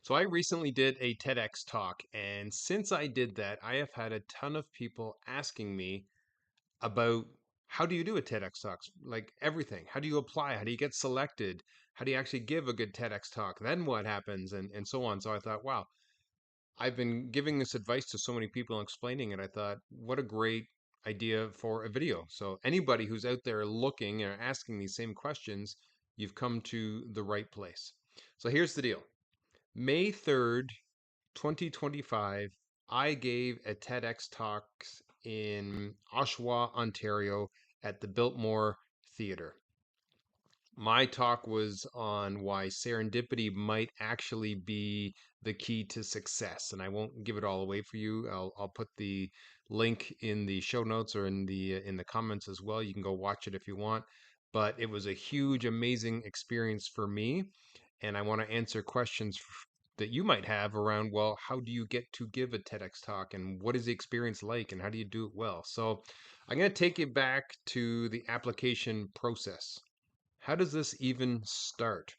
So I recently did a TEDx talk, and since I did that, I have had a ton of people asking me about how do you do a TEDx talk? Like everything. How do you apply? How do you get selected? How do you actually give a good TEDx talk? Then what happens? And so on. So I thought, wow, I've been giving this advice to so many people and explaining it. I thought, what a great idea for a video. So anybody who's out there looking and asking these same questions, you've come to the right place. So here's the deal. May 3rd, 2025, I gave a TEDx talk in Oshawa, Ontario at the Biltmore Theatre. My talk was on why serendipity might actually be the key to success. And I won't give it all away for you. I'll put the link in the show notes or in the comments as well. You can go watch it if you want. But it was a huge, amazing experience for me. And I want to answer questions that you might have around, well, how do you get to give a TEDx talk and what is the experience like and how do you do it well? So I'm going to take you back to the application process. How does this even start?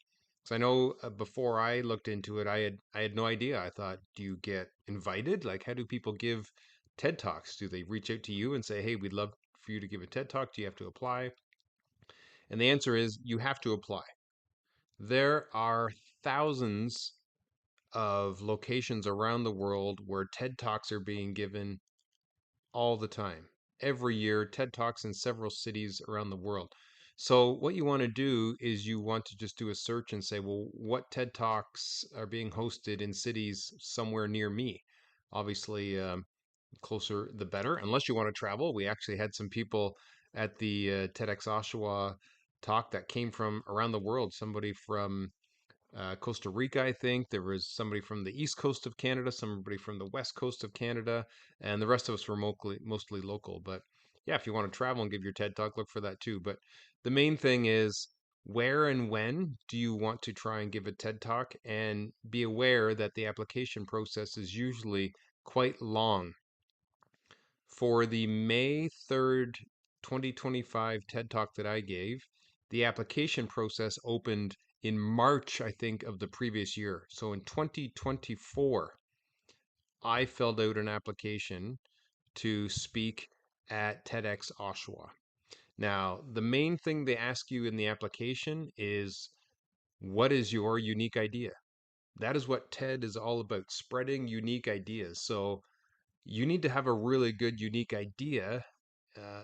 So I know before I looked into it, I had no idea. I thought, do you get invited? Like, how do people give TED Talks? Do they reach out to you and say, hey, we'd love for you to give a TED Talk? Do you have to apply? And the answer is you have to apply. There are thousands of locations around the world where TED Talks are being given all the time. Every year, TED Talks in several cities around the world. So, what you want to do is you want to just do a search and say, well, what TED Talks are being hosted in cities somewhere near me? Obviously, closer the better, unless you want to travel. We actually had some people at the TEDx Oshawa talk that came from around the world. Somebody from Costa Rica, I think. There was somebody from the east coast of Canada, somebody from the west coast of Canada, and the rest of us were mostly local. But yeah, if you want to travel and give your TED Talk, look for that too. But the main thing is where and when do you want to try and give a TED Talk? And be aware that the application process is usually quite long. For the May 3rd, 2025 TED Talk that I gave, the application process opened in March, I think, of the previous year. So in 2024, I filled out an application to speak at TEDx Oshawa. Now, the main thing they ask you in the application is what is your unique idea? That is what TED is all about, spreading unique ideas. So you need to have a really good, unique idea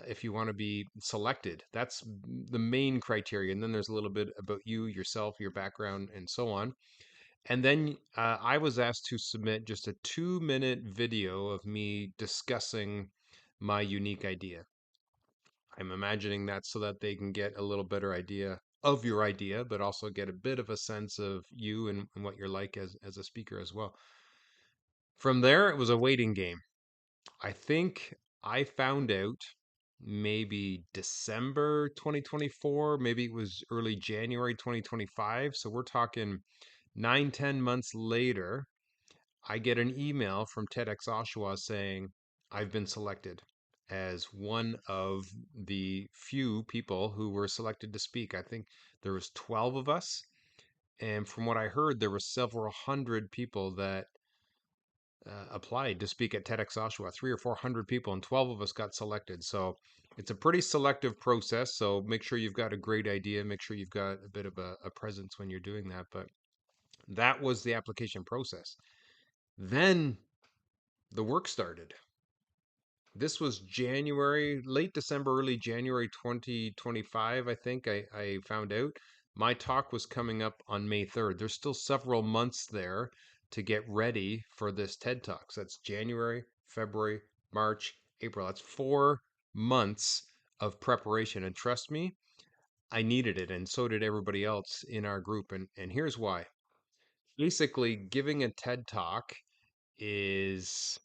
if you want to be selected. That's the main criteria. And then there's a little bit about you, yourself, your background, and so on. And then I was asked to submit just a 2-minute video of me discussing my unique idea. I'm imagining that so that they can get a little better idea of your idea, but also get a bit of a sense of you and what you're like as a speaker as well. From there, it was a waiting game. I think I found out maybe December 2024, maybe it was early January 2025. So we're talking 9, 10 months later, I get an email from TEDx Oshawa saying I've been selected as one of the few people who were selected to speak. I think there was 12 of us. And from what I heard, there were several hundred people that applied to speak at TEDx Oshawa, 300 or 400 people, and 12 of us got selected. So it's a pretty selective process. So make sure you've got a great idea. Make sure you've got a bit of a presence when you're doing that. But that was the application process. Then the work started. This was January, late December, early January 2025, I think I found out. My talk was coming up on May 3rd. There's still several months there to get ready for this TED Talk. So that's January, February, March, April. That's 4 months of preparation. And trust me, I needed it. And so did everybody else in our group. And here's why. Basically, giving a TED Talk is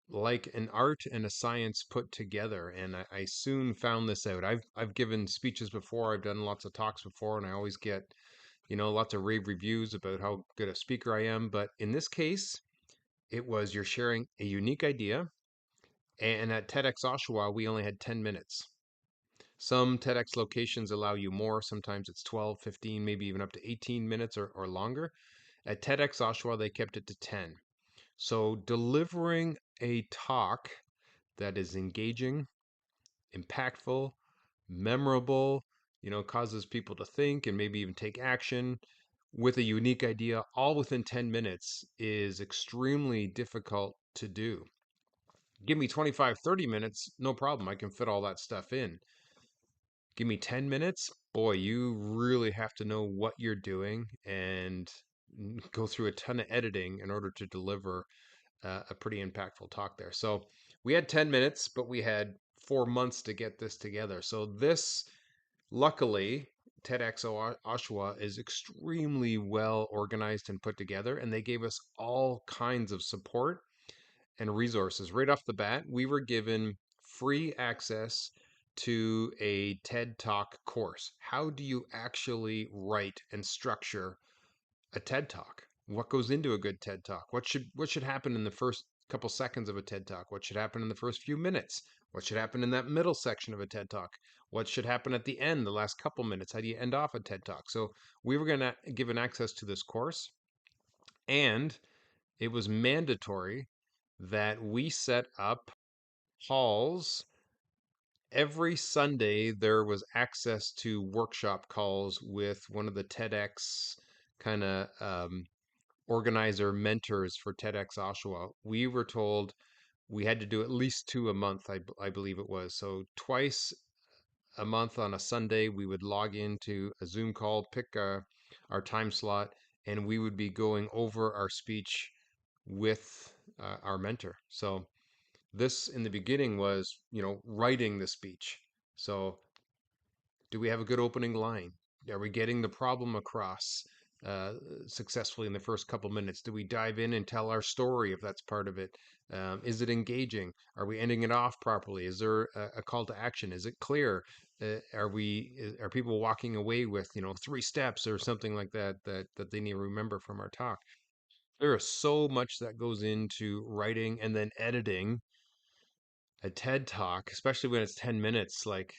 like an art and a science put together, and I soon found this out. I've given speeches before, I've done lots of talks before, and I always get, lots of rave reviews about how good a speaker I am. But in this case, it was you're sharing a unique idea, and at TEDx Oshawa, we only had 10 minutes. Some TEDx locations allow you more. Sometimes it's 12, 15, maybe even up to 18 minutes or longer. At TEDx Oshawa, they kept it to 10. So delivering a talk that is engaging, impactful, memorable, causes people to think and maybe even take action with a unique idea all within 10 minutes is extremely difficult to do. Give me 25, 30 minutes, no problem. I can fit all that stuff in. Give me 10 minutes, boy, you really have to know what you're doing and go through a ton of editing in order to deliver a pretty impactful talk there. So we had 10 minutes, but we had 4 months to get this together. So this, luckily, TEDx Oshawa is extremely well organized and put together, and they gave us all kinds of support and resources. Right off the bat, we were given free access to a TED Talk course. How do you actually write and structure a TED Talk? What goes into a good TED Talk? What should happen in the first couple seconds of a TED Talk? What should happen in the first few minutes? What should happen in that middle section of a TED Talk? What should happen at the end, the last couple minutes? How do you end off a TED Talk? So we were going to given access to this course, and it was mandatory that we set up calls. Every Sunday, there was access to workshop calls with one of the TEDx kind of organizer mentors for TEDx Oshawa. We were told we had to do at least two a month, I believe it was. So twice a month on a Sunday, we would log into a Zoom call, pick our time slot, and we would be going over our speech with our mentor. So this in the beginning was, writing the speech. So do we have a good opening line? Are we getting the problem across uh, successfully in the first couple minutes? Do we dive in and tell our story if that's part of it? Is it engaging? Are we ending it off properly? Is there a call to action? Is it clear? Are people walking away with 3 steps or something like that they need to remember from our talk? There is so much that goes into writing and then editing a TED talk, especially when it's 10 minutes. Like,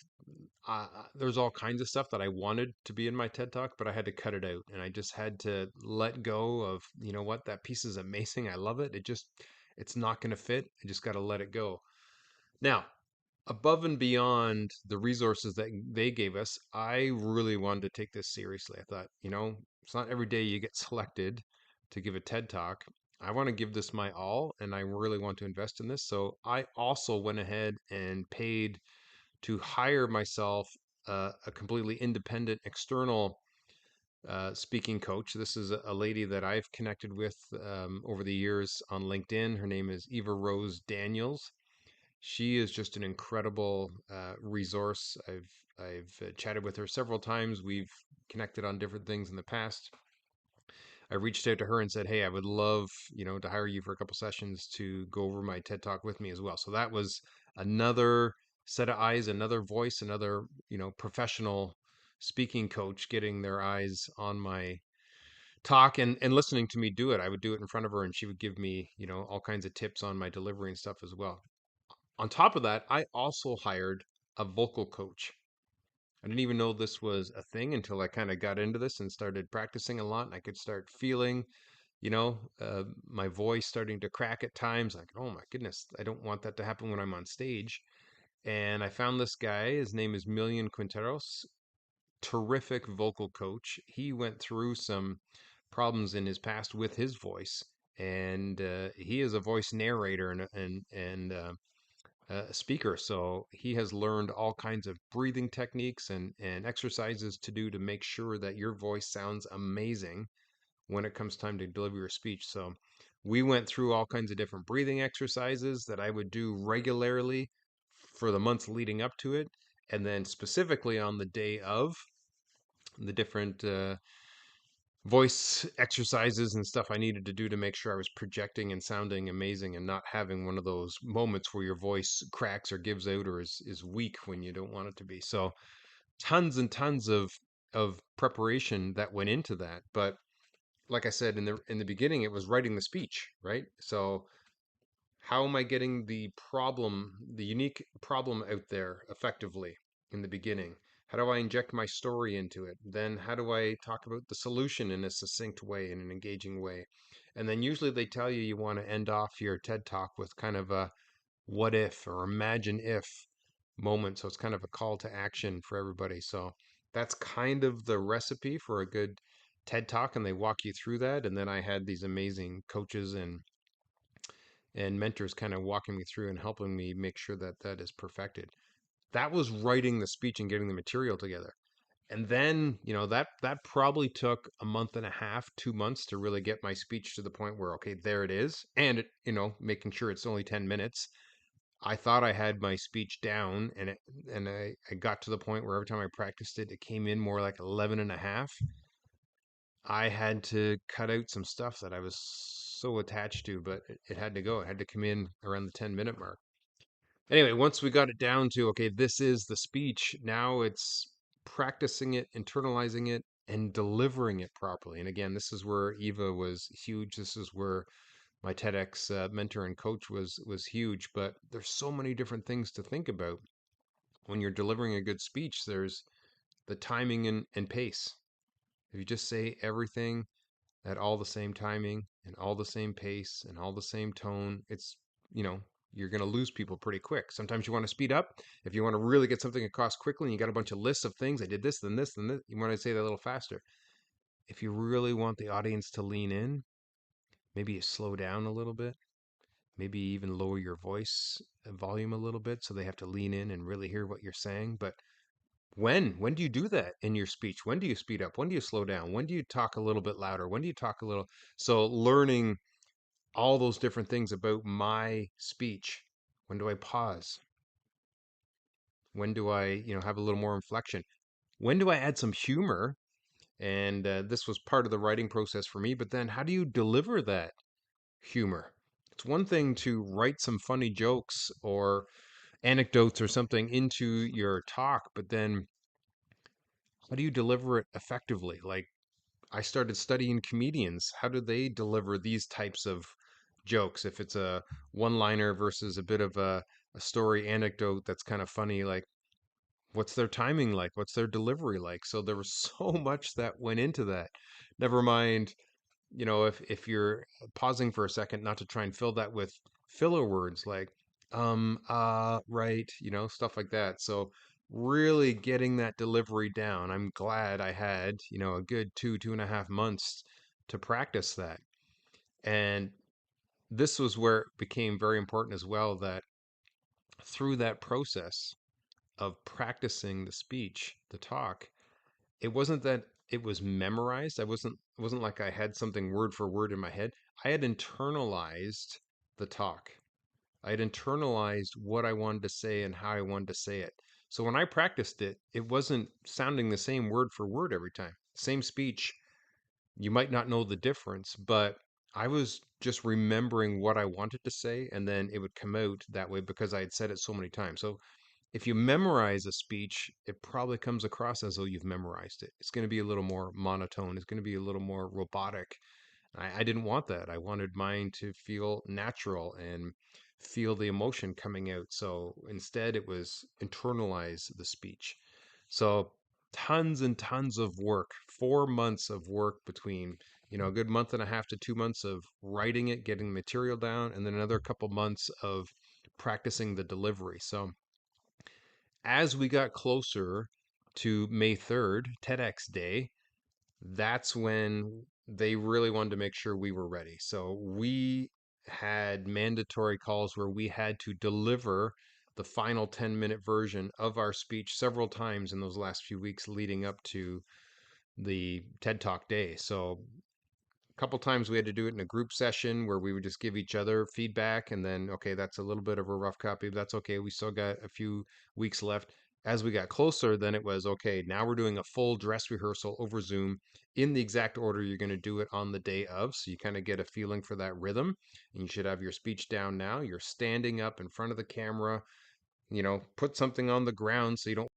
there's all kinds of stuff that I wanted to be in my TED talk, but I had to cut it out, and I just had to let go of, what, that piece is amazing. I love it. It's not going to fit. I just got to let it go. Now, above and beyond the resources that they gave us, I really wanted to take this seriously. I thought, it's not every day you get selected to give a TED talk. I want to give this my all, and I really want to invest in this. So I also went ahead and paid to hire myself a completely independent external speaking coach. This is a lady that I've connected with over the years on LinkedIn. Her name is Eva Rose Daniels. She is just an incredible resource. I've chatted with her several times. We've connected on different things in the past. I reached out to her and said, "Hey, I would love, to hire you for a couple sessions to go over my TED Talk with me as well." So that was another set of eyes, another voice, another, professional speaking coach getting their eyes on my talk and listening to me do it. I would do it in front of her and she would give me, all kinds of tips on my delivery and stuff as well. On top of that, I also hired a vocal coach. I didn't even know this was a thing until I kind of got into this and started practicing a lot, and I could start feeling, my voice starting to crack at times. Like, oh my goodness, I don't want that to happen when I'm on stage. And I found this guy. His name is Milian Quinteros. Terrific vocal coach. He went through some problems in his past with his voice, and he is a voice narrator and a speaker. So he has learned all kinds of breathing techniques and exercises to do to make sure that your voice sounds amazing when it comes time to deliver your speech. So we went through all kinds of different breathing exercises that I would do regularly for the months leading up to it. And then specifically on the day of, the different voice exercises and stuff I needed to do to make sure I was projecting and sounding amazing and not having one of those moments where your voice cracks or gives out or is weak when you don't want it to be. So tons and tons of preparation that went into that. But like I said in the beginning, it was writing the speech, right? So how am I getting the unique problem out there effectively in the beginning? How do I inject my story into it? Then how do I talk about the solution in a succinct way, in an engaging way? And then usually they tell you you want to end off your TED Talk with kind of a what if or imagine if moment. So it's kind of a call to action for everybody. So that's kind of the recipe for a good TED Talk, and they walk you through that. And then I had these amazing coaches and mentors kind of walking me through and helping me make sure that that is perfected. That was writing the speech and getting the material together. And then, that probably took a month and a half, 2 months to really get my speech to the point where, okay, there it is. And making sure it's only 10 minutes. I thought I had my speech down, and I got to the point where every time I practiced it, it came in more like 11 and a half. I had to cut out some stuff that I was so attached to, but it had to go. It had to come in around the 10-minute mark. Anyway, once we got it down to, okay, this is the speech, now it's practicing it, internalizing it, and delivering it properly. And again, this is where Eva was huge. This is where my TEDx mentor and coach was huge. But there's so many different things to think about when you're delivering a good speech. There's the timing and pace. If you just say everything at all the same timing and all the same pace and all the same tone, you know, you're going to lose people pretty quick. Sometimes you want to speed up. If you want to really get something across quickly and you got a bunch of lists of things, I did this, then this, then this, you want to say that a little faster. If you really want the audience to lean in, maybe you slow down a little bit, maybe even lower your voice volume a little bit so they have to lean in and really hear what you're saying. But when do you do that in your speech? When do you speed up? When do you slow down? When do you talk a little bit louder? When do you talk a little? So learning all those different things about my speech. When do I pause? When do I, have a little more inflection? When do I add some humor? And this was part of the writing process for me. But then how do you deliver that humor? It's one thing to write some funny jokes or anecdotes or something into your talk, but then how do you deliver it effectively? Like, I started studying comedians. How do they deliver these types of jokes? If it's a one liner versus a bit of a story anecdote that's kind of funny, like, what's their timing like? What's their delivery like? So there was so much that went into that. Never mind, if you're pausing for a second, not to try and fill that with filler words like right, stuff like that. So really getting that delivery down. I'm glad I had, a good 2.5 months to practice that. And this was where it became very important as well, that through that process of practicing the speech, the talk, it wasn't that it was memorized. It wasn't like I had something word for word in my head. I had internalized the talk. I had internalized what I wanted to say and how I wanted to say it. So when I practiced it, it wasn't sounding the same word for word every time. Same speech, you might not know the difference, but I was just remembering what I wanted to say, and then it would come out that way because I had said it so many times. So if you memorize a speech, it probably comes across as though you've memorized it. It's going to be a little more monotone. It's going to be a little more robotic. I didn't want that. I wanted mine to feel natural and feel the emotion coming out. So instead, it was internalize the speech. So tons and tons of work, 4 months of work between, a good month and a half to 2 months of writing it, getting the material down, and then another couple months of practicing the delivery. So as we got closer to May 3rd, TEDx Day, that's when they really wanted to make sure we were ready. So we had mandatory calls where we had to deliver the final 10-minute version of our speech several times in those last few weeks leading up to the TED Talk day. So couple times we had to do it in a group session where we would just give each other feedback, and then, okay, that's a little bit of a rough copy, but that's okay. We still got a few weeks left. As we got closer, then it was okay, now we're doing a full dress rehearsal over Zoom in the exact order you're going to do it on the day of. So you kind of get a feeling for that rhythm, and you should have your speech down now. You're standing up in front of the camera, put something on the ground so you don't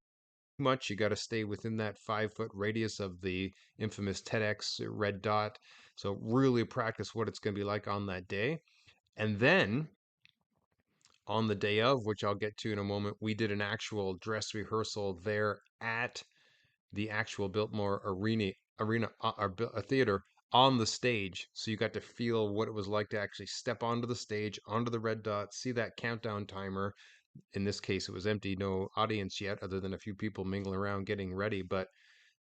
much. You got to stay within that 5 foot radius of the infamous TEDx red dot. So really practice what it's going to be like on that day. And then on the day of, which I'll get to in a moment, we did an actual dress rehearsal there at the actual Biltmore arena a theater on the stage. So you got to feel what it was like to actually step onto the stage, onto the red dot, see that countdown timer. In this case, it was empty, no audience yet, other than a few people mingling around getting ready. But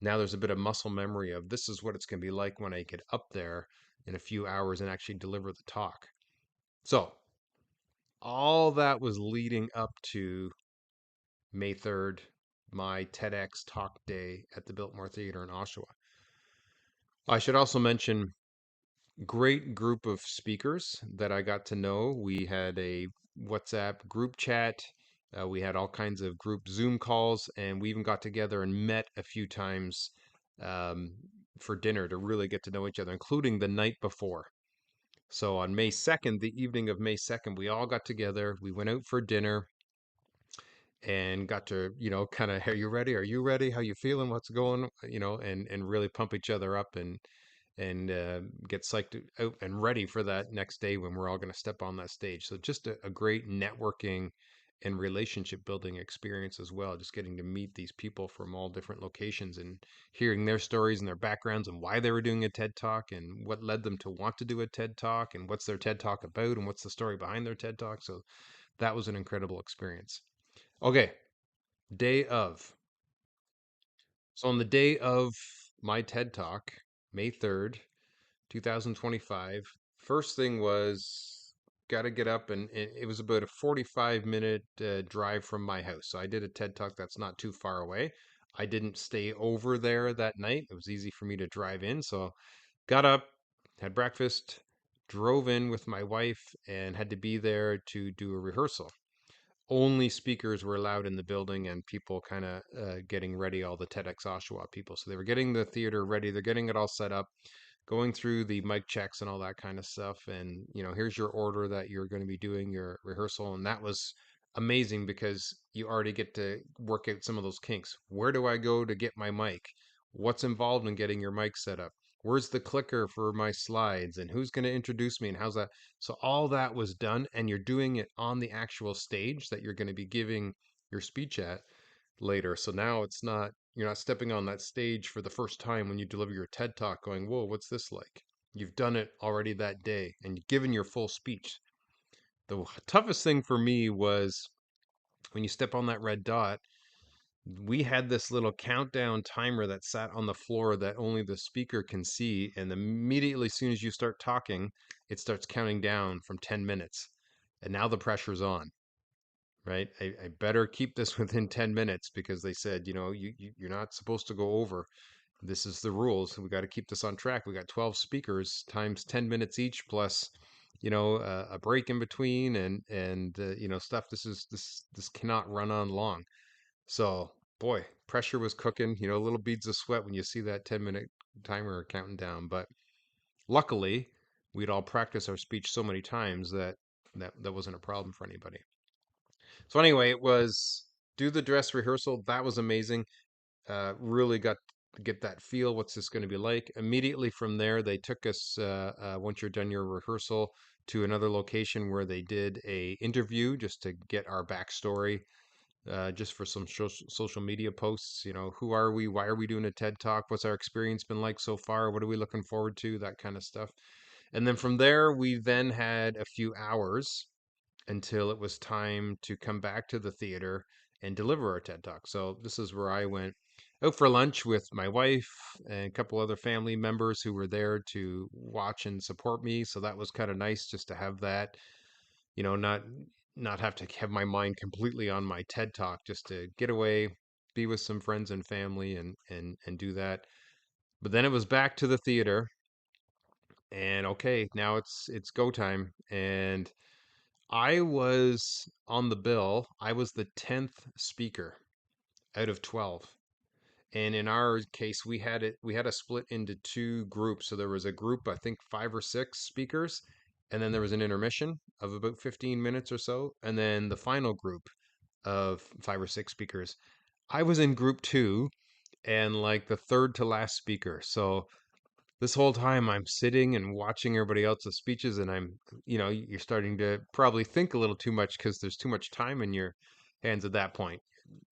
now there's a bit of muscle memory of this is what it's going to be like when I get up there in a few hours and actually deliver the talk. So all that was leading up to May 3rd, my TEDx Talk day at the Biltmore Theater in Oshawa. I should also mention great group of speakers that I got to know. We had a WhatsApp group chat. We had all kinds of group Zoom calls, and we even got together and met a few times um, for dinner to really get to know each other, including the night before. So on May 2nd, the evening of May 2nd, we all got together. We went out for dinner and got to, kind of, are you ready? Are you ready? How you feeling? What's going? And really pump each other up and get psyched out and ready for that next day when we're all going to step on that stage. So just a great networking and relationship building experience as well. Just getting to meet these people from all different locations and hearing their stories and their backgrounds and why they were doing a TED Talk and what led them to want to do a TED Talk and what's their TED Talk about and what's the story behind their TED Talk. So that was an incredible experience. Okay, day of. So on the day of my TED Talk, May 3rd, 2025, first thing was got to get up, and it was about a 45-minute drive from my house. So I did a TED Talk that's not too far away. I didn't stay over there that night. It was easy for me to drive in. So got up, had breakfast, drove in with my wife, and had to be there to do a rehearsal. Only speakers were allowed in the building and people kind of getting ready, all the TEDx Oshawa people. So they were getting the theater ready, they're getting it all set up, going through the mic checks and all that kind of stuff. And, here's your order that you're going to be doing your rehearsal. And that was amazing because you already get to work out some of those kinks. Where do I go to get my mic? What's involved in getting your mic set up? Where's the clicker for my slides? And who's going to introduce me? And how's that? So all that was done, and you're doing it on the actual stage that you're going to be giving your speech at later. So now you're not stepping on that stage for the first time when you deliver your TED Talk going, whoa, what's this like? You've done it already that day and you've given your full speech. The toughest thing for me was when you step on that red dot, we had this little countdown timer that sat on the floor that only the speaker can see. And immediately, as soon as you start talking, it starts counting down from 10 minutes. And now the pressure's on, right? I better keep this within 10 minutes because they said, you're not supposed to go over. This is the rules. We got to keep this on track. We got 12 speakers times 10 minutes each plus, a break in between and stuff. This cannot run on long. So, boy, pressure was cooking, little beads of sweat when you see that 10-minute timer counting down. But luckily, we'd all practiced our speech so many times that wasn't a problem for anybody. So anyway, it was do the dress rehearsal. That was amazing. Really got to get that feel. What's this going to be like? Immediately from there, they took us, once you're done your rehearsal, to another location where they did a interview just to get our backstory, just for some social media posts. Who are we? Why are we doing a TED Talk? What's our experience been like so far? What are we looking forward to? That kind of stuff. And then from there, we then had a few hours until it was time to come back to the theater and deliver our TED Talk. So this is where I went out for lunch with my wife and a couple other family members who were there to watch and support me. So that was kind of nice just to have that, not have to have my mind completely on my TED Talk, just to get away, be with some friends and family and do that. But then it was back to the theater and okay, now it's go time. And I was on the bill. I was the 10th speaker out of 12. And in our case, we had a split into two groups. So there was a group, I think 5 or 6 speakers, and then there was an intermission of about 15 minutes or so, and then the final group of 5 or 6 speakers. I was in group 2 and like the third to last speaker. So this whole time I'm sitting and watching everybody else's speeches, and you're starting to probably think a little too much because there's too much time in your hands at that point.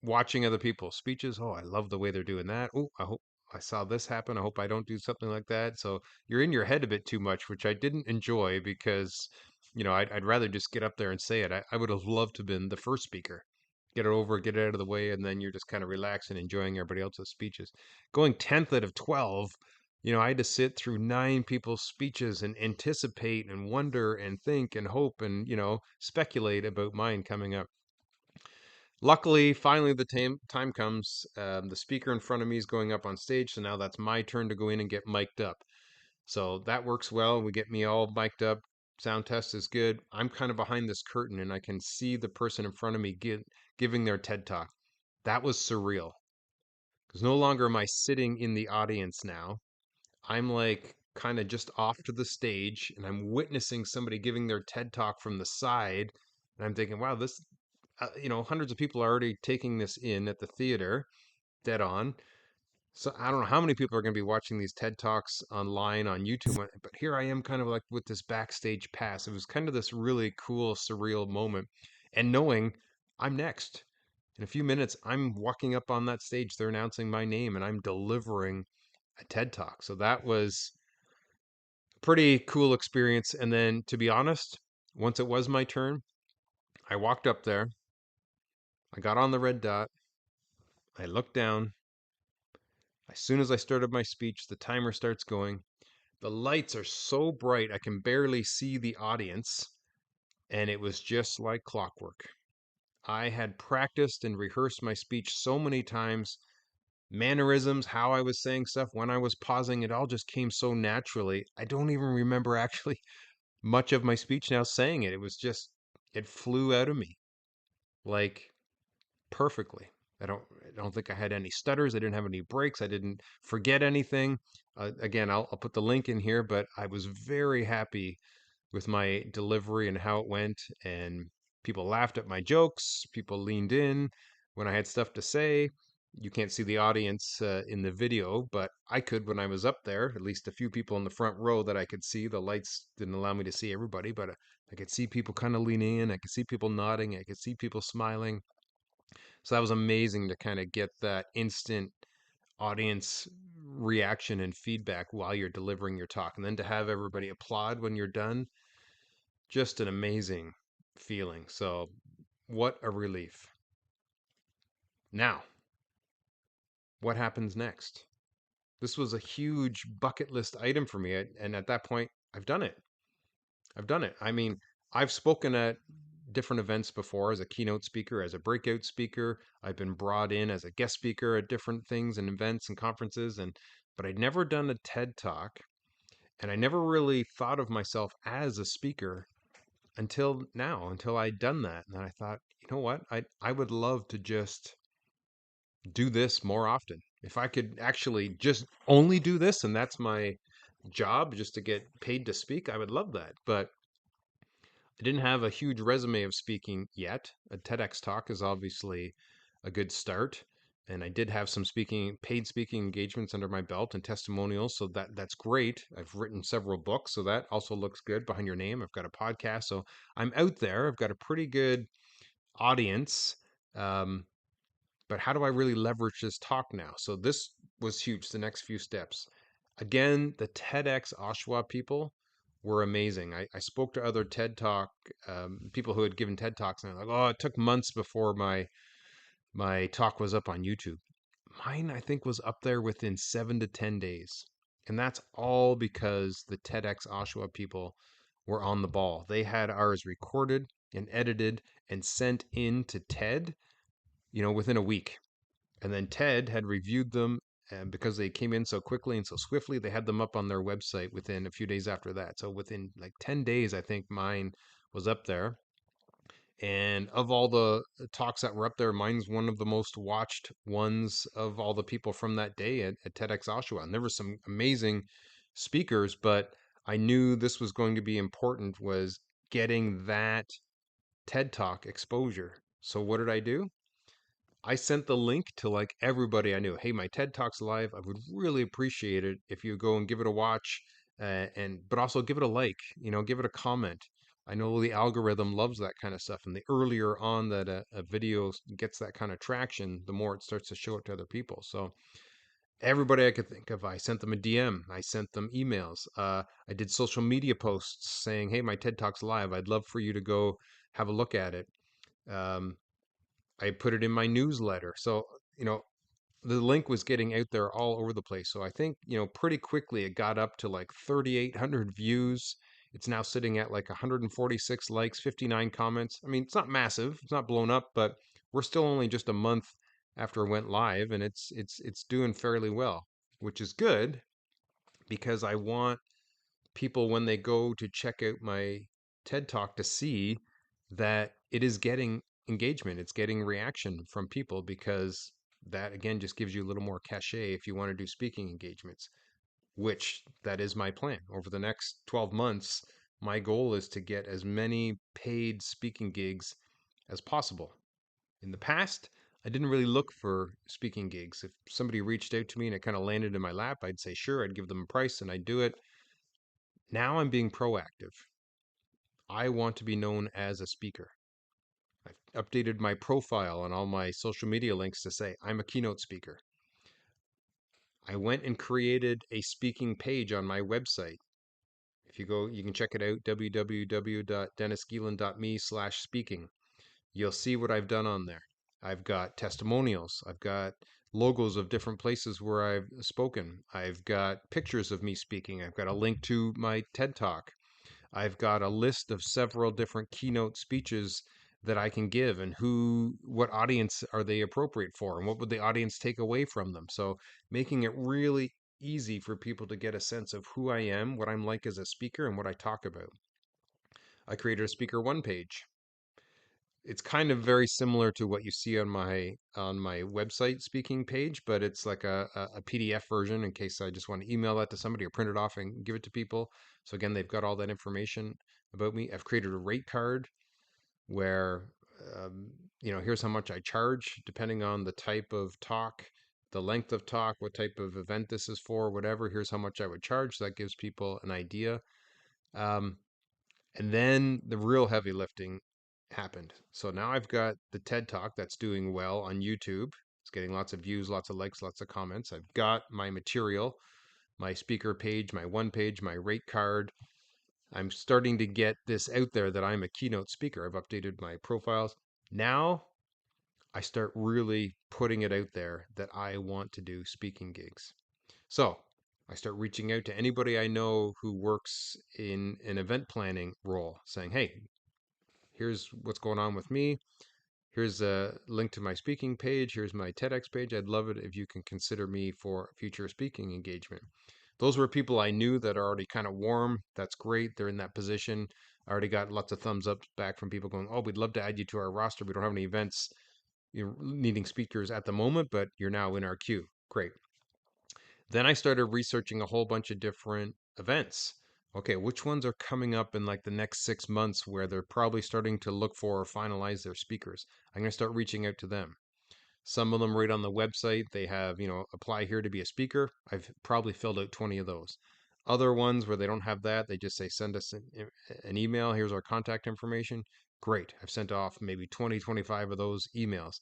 Watching other people's speeches. Oh, I love the way they're doing that. Oh, I hope I saw this happen. I hope I don't do something like that. So you're in your head a bit too much, which I didn't enjoy because, I'd rather just get up there and say it. I would have loved to have been the first speaker. Get it over, get it out of the way, and then you're just kind of relaxing, enjoying everybody else's speeches. Going 10th out of 12, I had to sit through 9 people's speeches and anticipate and wonder and think and hope and, speculate about mine coming up. Luckily, finally, the time comes. The speaker in front of me is going up on stage, so now that's my turn to go in and get mic'd up. So that works well. We get me all mic'd up. Sound test is good. I'm kind of behind this curtain, and I can see the person in front of me giving their TED talk. That was surreal because no longer am I sitting in the audience now. I'm like kind of just off to the stage, and I'm witnessing somebody giving their TED talk from the side. And I'm thinking, wow, this hundreds of people are already taking this in at the theater, dead on. So I don't know how many people are going to be watching these TED Talks online on YouTube, but here I am kind of like with this backstage pass. It was kind of this really cool, surreal moment. And knowing I'm next. In a few minutes, I'm walking up on that stage. They're announcing my name and I'm delivering a TED Talk. So that was a pretty cool experience. And then to be honest, once it was my turn, I walked up there. I got on the red dot. I looked down. As soon as I started my speech, the timer starts going. The lights are so bright, I can barely see the audience. And it was just like clockwork. I had practiced and rehearsed my speech so many times. Mannerisms, how I was saying stuff, when I was pausing, it all just came so naturally. I don't even remember actually much of my speech now saying it. It was just, it flew out of me like perfectly. I don't think I had any stutters. I didn't have any breaks. I didn't forget anything. Again, I'll put the link in here, but I was very happy with my delivery and how it went. And people laughed at my jokes. People leaned in when I had stuff to say. You can't see the audience in the video, but I could when I was up there. At least a few people in the front row that I could see. The lights didn't allow me to see everybody, but I could see people kind of leaning in. I could see people nodding. I could see people smiling. So that was amazing to kind of get that instant audience reaction and feedback while you're delivering your talk. And then to have everybody applaud when you're done, just an amazing feeling. So, what a relief. Now, what happens next? This was a huge bucket list item for me. And at that point, I've done it. I've done it. I mean, I've spoken at different events before as a keynote speaker, as a breakout speaker. I've been brought in as a guest speaker at different things and events and conferences, but I'd never done a TED Talk, and I never really thought of myself as a speaker until now, until I'd done that. And I thought, you know what? I would love to just do this more often. If I could actually just only do this and that's my job just to get paid to speak, I would love that. But I didn't have a huge resume of speaking yet. A TEDx talk is obviously a good start. And I did have some paid speaking engagements under my belt and testimonials. So that's great. I've written several books. So that also looks good behind your name. I've got a podcast. So I'm out there. I've got a pretty good audience. Um, but how do I really leverage this talk now? So this was huge. The next few steps. Again, the TEDx Oshawa people were amazing. I spoke to other TED Talk people who had given TED Talks, and they're like, "Oh, it took months before my talk was up on YouTube." Mine, I think, was up there within 7 to 10 days, and that's all because the TEDx Oshawa people were on the ball. They had ours recorded and edited and sent in to TED, within a week. And then TED had reviewed them, and because they came in so quickly and so swiftly, they had them up on their website within a few days after that. So within like 10 days, I think mine was up there. And of all the talks that were up there, mine's one of the most watched ones of all the people from that day at TEDx Oshawa. And there were some amazing speakers, but I knew this was going to be important, was getting that TED Talk exposure. So what did I do? I sent the link to like everybody I knew. Hey, my TED Talk's live. I would really appreciate it if you go and give it a watch, but also give it a like. Give it a comment. I know the algorithm loves that kind of stuff, and the earlier on that a video gets that kind of traction, the more it starts to show it to other people. So everybody I could think of, I sent them a DM. I sent them emails. I did social media posts saying, "Hey, my TED Talk's live. I'd love for you to go have a look at it." Um, I put it in my newsletter. So, you know, the link was getting out there all over the place. So I think, pretty quickly it got up to like 3,800 views. It's now sitting at like 146 likes, 59 comments. I mean, it's not massive, it's not blown up, but we're still only just a month after it went live, and it's doing fairly well, which is good because I want people when they go to check out my TED Talk to see that it is getting engagement, it's getting reaction from people because that again just gives you a little more cachet if you want to do speaking engagements, which that is my plan. Over the next 12 months, my goal is to get as many paid speaking gigs as possible. In the past, I didn't really look for speaking gigs. If somebody reached out to me and it kind of landed in my lap, I'd say sure, I'd give them a price and I'd do it. Now I'm being proactive. I want to be known as a speaker. I've updated my profile on all my social media links to say I'm a keynote speaker. I went and created a speaking page on my website. If you go, you can check it out, www.dennisgeelen.me/speaking. You'll see what I've done on there. I've got testimonials. I've got logos of different places where I've spoken. I've got pictures of me speaking. I've got a link to my TED Talk. I've got a list of several different keynote speeches that I can give and what audience are they appropriate for and what would the audience take away from them. So making it really easy for people to get a sense of who I am, what I'm like as a speaker, and what I talk about. I created a speaker one page. It's kind of very similar to what you see on my website speaking page, but it's like a PDF version in case I just want to email that to somebody or print it off and give it to people. So again, they've got all that information about me. I've created a rate card where um, here's how much I charge depending on the type of talk, the length of talk, what type of event this is for, whatever. Here's how much I would charge. So that gives people an idea. Um, and then the real heavy lifting happened. So now I've got the TED Talk that's doing well on YouTube. It's getting lots of views, lots of likes, lots of comments. I've got my material, my speaker page, my one page, my rate card. I'm starting to get this out there that I'm a keynote speaker. I've updated my profiles. Now I start really putting it out there that I want to do speaking gigs. So I start reaching out to anybody I know who works in an event planning role saying, hey, here's what's going on with me. Here's a link to my speaking page. Here's my TEDx page. I'd love it if you can consider me for future speaking engagement. Those were people I knew that are already kind of warm. That's great. They're in that position. I already got lots of thumbs up back from people going, oh, we'd love to add you to our roster. We don't have any events you're needing speakers at the moment, but you're now in our queue. Great. Then I started researching a whole bunch of different events. Okay, which ones are coming up in like the next 6 months where they're probably starting to look for or finalize their speakers? I'm going to start reaching out to them. Some of them right on the website, they have, apply here to be a speaker. I've probably filled out 20 of those. Other ones where they don't have that, they just say, send us an email. Here's our contact information. Great. I've sent off maybe 20, 25 of those emails.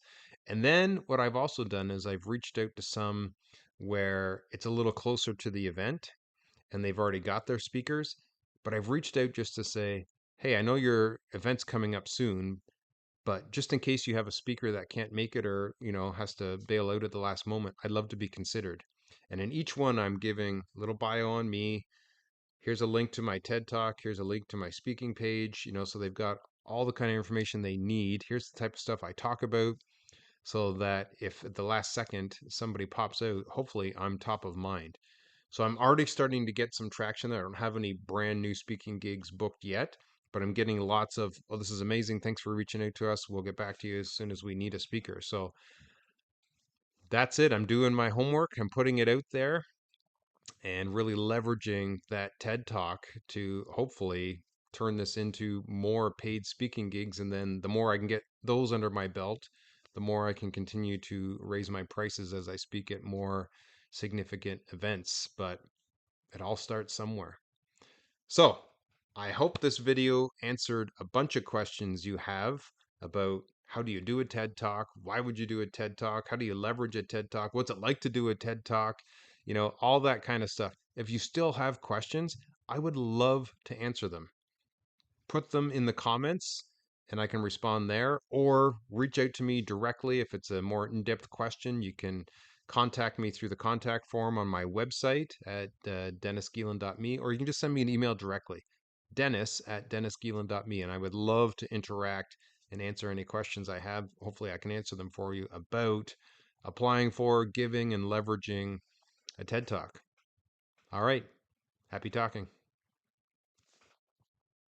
And then what I've also done is I've reached out to some where it's a little closer to the event and they've already got their speakers. But I've reached out just to say, hey, I know your event's coming up soon, but just in case you have a speaker that can't make it or, has to bail out at the last moment, I'd love to be considered. And in each one, I'm giving a little bio on me. Here's a link to my TED Talk. Here's a link to my speaking page, so they've got all the kind of information they need. Here's the type of stuff I talk about so that if at the last second somebody pops out, hopefully I'm top of mind. So I'm already starting to get some traction there. I don't have any brand new speaking gigs booked yet, but I'm getting lots of, oh, this is amazing. Thanks for reaching out to us. We'll get back to you as soon as we need a speaker. So that's it. I'm doing my homework. I'm putting it out there and really leveraging that TED Talk to hopefully turn this into more paid speaking gigs. And then the more I can get those under my belt, the more I can continue to raise my prices as I speak at more significant events. But it all starts somewhere. So I hope this video answered a bunch of questions you have about how do you do a TED Talk? Why would you do a TED Talk? How do you leverage a TED Talk? What's it like to do a TED Talk? You know, all that kind of stuff. If you still have questions, I would love to answer them. Put them in the comments and I can respond there, or reach out to me directly if it's a more in-depth question. You can contact me through the contact form on my website at dennisgeelen.me, or you can just send me an email directly, dennis@dennisgeelen.me, and I would love to interact and answer any questions I have. Hopefully I can answer them for you about applying for, giving, and leveraging a TED Talk. All right. Happy talking.